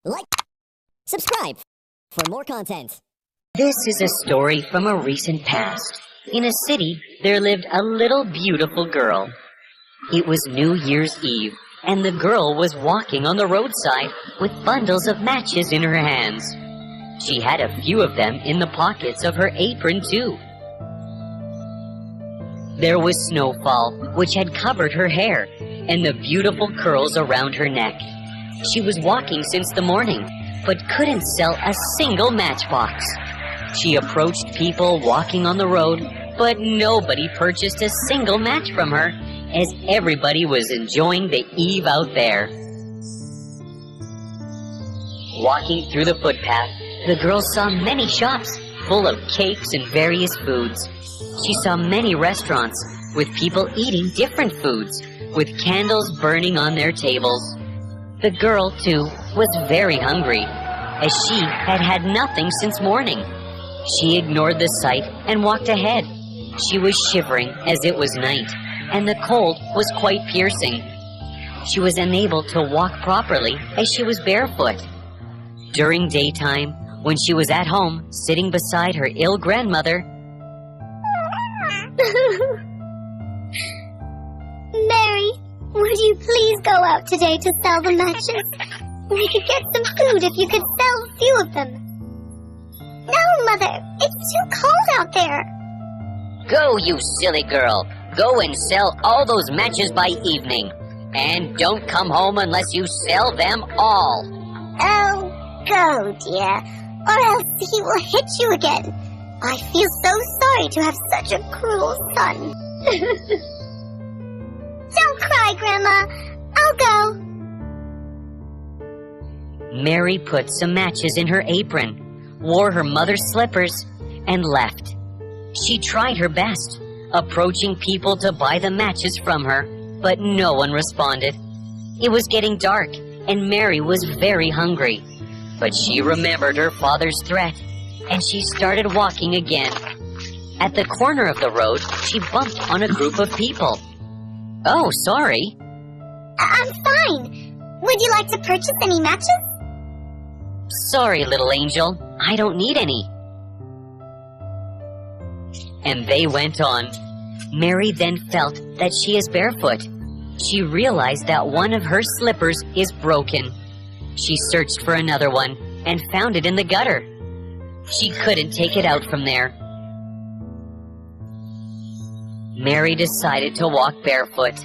like, subscribe for more content. This is a story from a recent past. In a city, there lived a little beautiful girl. It was New Year's Eve, and the girl was walking on the roadside with bundles of matches in her hands. She had a few of them in the pockets of her apron, too. There was snowfall, which had covered her hair, and the beautiful curls around her neck. She was walking since the morning, but couldn't sell a single matchbox. She approached people walking on the road, but nobody purchased a single match from her, as everybody was enjoying the eve out there. Walking through the footpath, the girl saw many shops full of cakes and various foods. She saw many restaurants with people eating different foods, with candles burning on their tables. The girl, too, was very hungry, as she had had nothing since morning. She ignored the sight and walked ahead. She was shivering as it was night, and the cold was quite piercing. She was unable to walk properly as she was barefoot. During daytime, when she was at home, sitting beside her ill grandmother, Mary, would you please go out today to sell the matches? We could get some food if you could sell a few of them. No, Mother, it's too cold out there. "Go, you silly girl. Go and sell all those matches by evening. And don't come home unless you sell them all." Oh, go, dear, or else he will hit you again. I feel so sorry to have such a cruel son. Don't cry, Grandma. I'll go. Mary put some matches in her apron, wore her mother's slippers, and left. She tried her best, approaching people to buy the matches from her, but no one responded. It was getting dark, and Mary was very hungry. But she remembered her father's threat, and she started walking again. At the corner of the road, she bumped on a group of people. "Oh, sorry." I'm fine. Would you like to purchase any matches? "Sorry, little angel. I don't need any." And they went on. Mary then felt that she is barefoot. She realized that one of her slippers is broken. She searched for another one and found it in the gutter. She couldn't take it out from there. Mary decided to walk barefoot.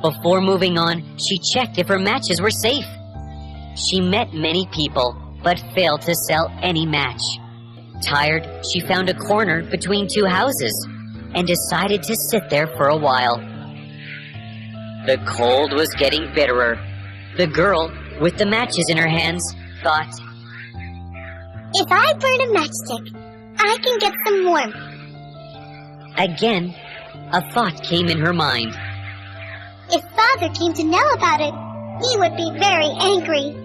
Before moving on, she checked if her matches were safe. She met many people, but failed to sell any match. Tired, she found a corner between two houses and decided to sit there for a while. The cold was getting bitterer. The girl, with the matches in her hands, thought, If I burn a matchstick, I can get some warmth. Again, a thought came in her mind. If Father came to know about it, he would be very angry.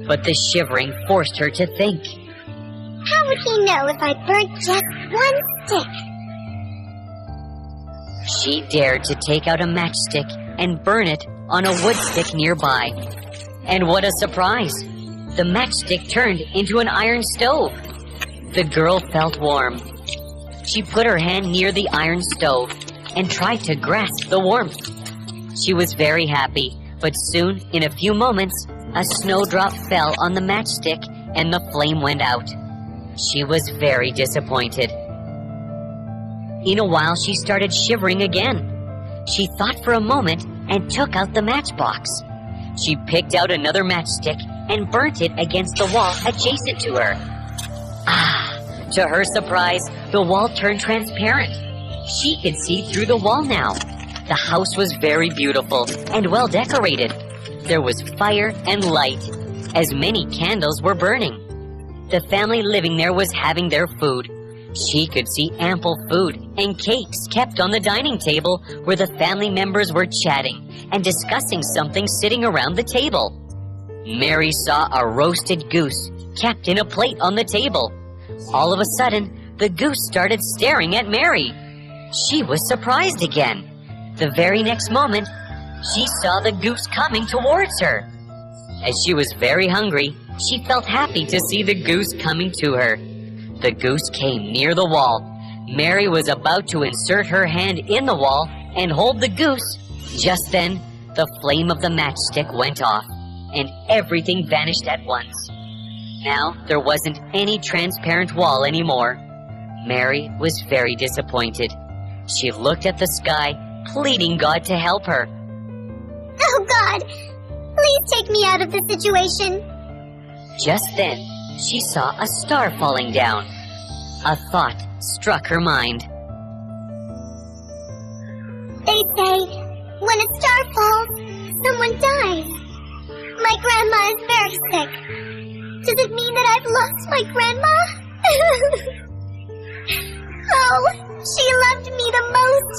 But the shivering forced her to think. How would he know if I burnt just one stick? She dared to take out a matchstick and burn it on a wood stick nearby. And what a surprise! The matchstick turned into an iron stove. The girl felt warm. She put her hand near the iron stove and tried to grasp the warmth. She was very happy, but soon, in a few moments, a snowdrop fell on the matchstick and the flame went out. She was very disappointed. In a while, she started shivering again. She thought for a moment and took out the matchbox. She picked out another matchstick and burnt it against the wall adjacent to her. To her surprise, the wall turned transparent. She could see through the wall now. The house was very beautiful and well decorated. There was fire and light, as many candles were burning. The family living there was having their food. She could see ample food and cakes kept on the dining table where the family members were chatting and discussing something sitting around the table. Mary saw a roasted goose kept in a plate on the table. All of a sudden, the goose started staring at Mary. She was surprised again. The very next moment, she saw the goose coming towards her. As she was very hungry, she felt happy to see the goose coming to her. The goose came near the wall. Mary was about to insert her hand in the wall and hold the goose. Just then, the flame of the matchstick went off, and everything vanished at once. Now, there wasn't any transparent wall anymore. Mary was very disappointed. She looked at the sky, pleading God to help her. Oh God, please take me out of this situation. Just then, she saw a star falling down. A thought struck her mind. They say, when a star falls, someone dies. My grandma is very sick. Does it mean that I've lost my grandma? Oh, she loved me the most.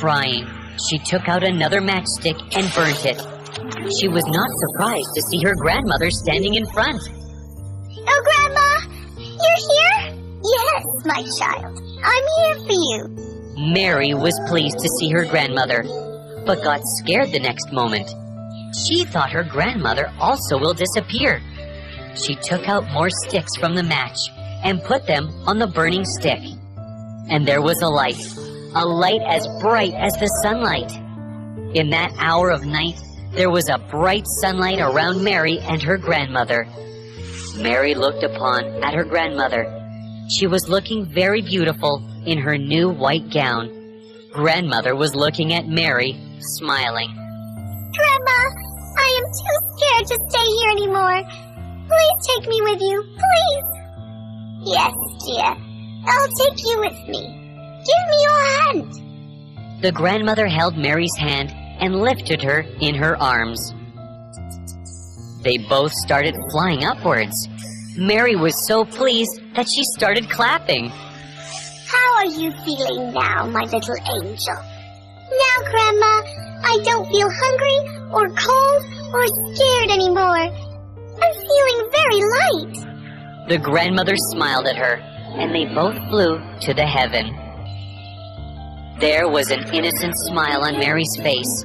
Crying, she took out another matchstick and burnt it. She was not surprised to see her grandmother standing in front. Oh, Grandma, you're here? Yes, my child. I'm here for you. Mary was pleased to see her grandmother, but got scared the next moment. She thought her grandmother also will disappear. She took out more sticks from the match and put them on the burning stick. And there was a light as bright as the sunlight. In that hour of night, there was a bright sunlight around Mary and her grandmother. Mary looked at her grandmother. She was looking very beautiful in her new white gown. Grandmother was looking at Mary, smiling. Grandma, I am too scared to stay here anymore. Please take me with you, please. Yes, dear. I'll take you with me. Give me your hand. The grandmother held Mary's hand and lifted her in her arms. They both started flying upwards. Mary was so pleased that she started clapping. How are you feeling now, my little angel? Now, Grandma, I don't feel hungry or cold or scared anymore. I'm feeling very light. The grandmother smiled at her, and they both flew to the heaven. There was an innocent smile on Mary's face,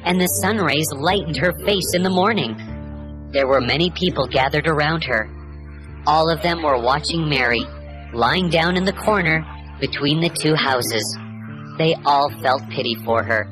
and the sun rays lightened her face in the morning. There were many people gathered around her. All of them were watching Mary, lying down in the corner between the two houses. They all felt pity for her.